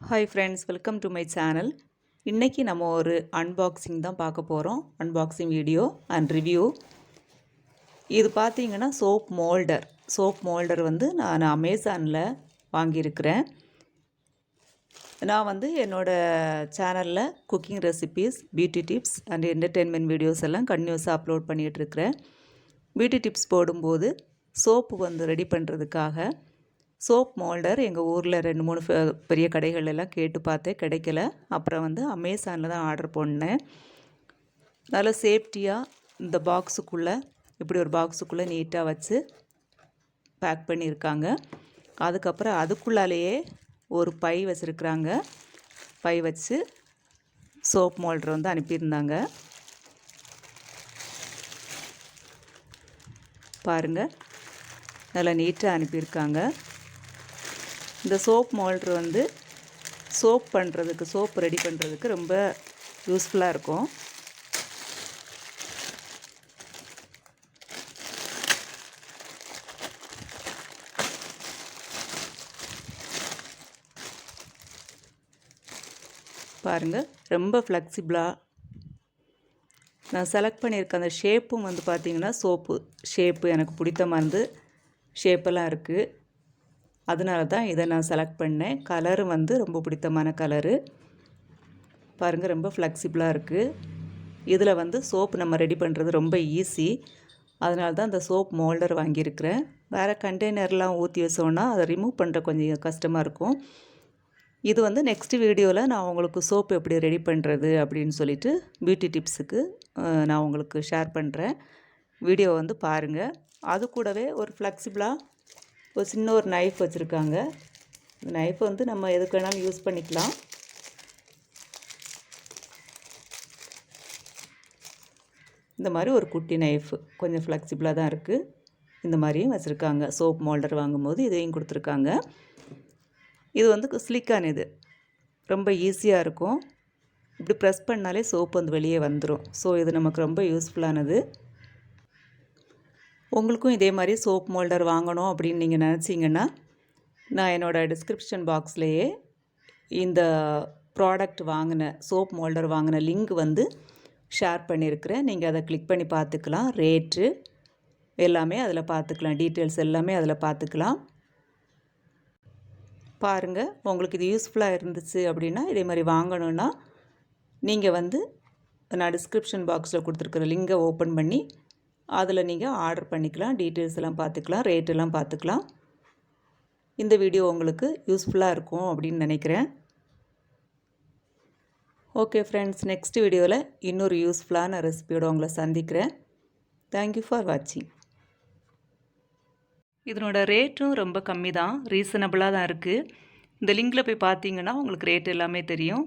Hi friends, welcome to my channel. இன்னைக்கு நம்ம ஒரு அன்பாக்சிங் தான் பார்க்க போகிறோம். Unboxing video and review. இது பார்த்தீங்கன்னா சோப் மோல்டர் வந்து நான் அமேசானில் வாங்கியிருக்கிறேன். நான் வந்து என்னோட சேனலில் cooking recipes, beauty tips and entertainment videos எல்லாம் கன்டினியூஸாக அப்லோட் பண்ணிகிட்ருக்கிறேன். பியூட்டி டிப்ஸ் போடும்போது சோப்பு வந்து ரெடி பண்ணுறதுக்காக சோப் மோல்டர் எங்கள் ஊரில் 2-3 பெரிய கடைகளெல்லாம் கேட்டு பார்த்தேன், கிடைக்கல. அப்புறம் வந்து அமேசானில் தான் ஆர்டர் பண்ணேன். நல்லா சேஃப்டியாக இந்த பாக்ஸுக்குள்ளே இப்படி ஒரு பாக்ஸுக்குள்ளே நீட்டாக வச்சு பேக் பண்ணியிருக்காங்க. அதுக்கப்புறம் அதுக்குள்ளாலேயே ஒரு பை வச்சுருக்குறாங்க. பை வச்சு சோப் மோல்டர் வந்து அனுப்பியிருந்தாங்க. பாருங்கள், நல்லா நீட்டாக அனுப்பியிருக்காங்க. இந்த சோப் மோல்டர் வந்து சோப் ரெடி பண்ணுறதுக்கு ரொம்ப யூஸ்ஃபுல்லாக இருக்கும். பாருங்கள், ரொம்ப ஃப்ளெக்சிபிளாக நான் செலக்ட் பண்ணியிருக்க அந்த ஷேப்பும் வந்து பார்த்திங்கன்னா சோப்பு ஷேப்பு எனக்கு பிடித்த மாதிரி ஷேப்பெல்லாம் இருக்குது. அதனால தான் இதை நான் செலக்ட் பண்ணேன். கலரு வந்து ரொம்ப பிடித்தமான கலரு. பாருங்கள், ரொம்ப ஃப்ளெக்சிபிளாக இருக்குது. இதில் வந்து சோப்பு நம்ம ரெடி பண்ணுறது ரொம்ப ஈஸி. அதனால தான் இந்த சோப் மோல்டர் வாங்கியிருக்கிறேன். வேறு கண்டெய்னர்லாம் ஊற்றி வச்சோன்னா அதை ரிமூவ் பண்ணுற கொஞ்சம் கஷ்டமாக இருக்கும். இது வந்து நெக்ஸ்ட் வீடியோவில் நான் உங்களுக்கு சோப்பு எப்படி ரெடி பண்ணுறது அப்படின்னு சொல்லிட்டு பியூட்டி டிப்ஸுக்கு நான் உங்களுக்கு ஷேர் பண்ணுறேன். வீடியோ வந்து பாருங்கள். அது கூடவே ஒரு ஃப்ளெக்சிபிளாக ஒரு சின்ன ஒரு நைஃப் வச்சுருக்காங்க. இந்த நைஃப் வந்து நம்ம எதுக்கு வேணாலும் யூஸ் பண்ணிக்கலாம். இந்த மாதிரி ஒரு குட்டி நைஃப் கொஞ்சம் ஃப்ளெக்சிபிளாக தான் இருக்குது. இந்த மாதிரியும் வச்சுருக்காங்க. சோப் மோல்டர் வாங்கும்போது இதையும் கொடுத்துருக்காங்க. இது வந்து சிலிக்கான், இது ரொம்ப ஈஸியாக இருக்கும். இப்படி ப்ரெஸ் பண்ணாலே சோப்பு வந்து வெளியே வந்துடும். ஸோ இது நமக்கு ரொம்ப யூஸ்ஃபுல்லானது. உங்களுக்கும் இதே மாதிரி சோப் மோல்டர் வாங்கணும் அப்படின்னு நீங்கள் நினச்சிங்கன்னா நான் என்னோடய டிஸ்கிரிப்ஷன் பாக்ஸ்லேயே இந்த ப்ராடக்ட் சோப் மோல்டர் வாங்கின லிங்க் வந்து ஷேர் பண்ணியிருக்கிறேன். நீங்கள் அதை கிளிக் பண்ணி பார்த்துக்கலாம். ரேட்டு எல்லாமே அதில் பார்த்துக்கலாம். டீட்டெயில்ஸ் எல்லாமே அதில் பார்த்துக்கலாம். பாருங்கள், உங்களுக்கு இது யூஸ்ஃபுல்லாக இருந்துச்சு அப்படின்னா இதே மாதிரி வாங்கணுன்னா நீங்கள் வந்து நான் டிஸ்கிரிப்ஷன் பாக்ஸில் கொடுத்துருக்குற லிங்கை ஓப்பன் பண்ணி அதில் நீங்கள் ஆர்டர் பண்ணிக்கலாம். டீட்டெயில்ஸ் எல்லாம் பார்த்துக்கலாம், ரேட்டெல்லாம் பார்த்துக்கலாம். இந்த வீடியோ உங்களுக்கு யூஸ்ஃபுல்லாக இருக்கும் அப்படின்னு நினைக்கிறேன். ஓகே ஃப்ரெண்ட்ஸ், நெக்ஸ்ட் வீடியோவில் இன்னொரு யூஸ்ஃபுல்லான ரெசிபியோடு உங்களை சந்திக்கிறேன். தேங்க்யூ ஃபார் வாட்சிங். இதனோட ரேட்டும் ரொம்ப கம்மி தான், ரீசனபிளாக தான் இருக்குது. இந்த லிங்கில் போய் பார்த்தீங்கன்னா உங்களுக்கு ரேட் எல்லாமே தெரியும்.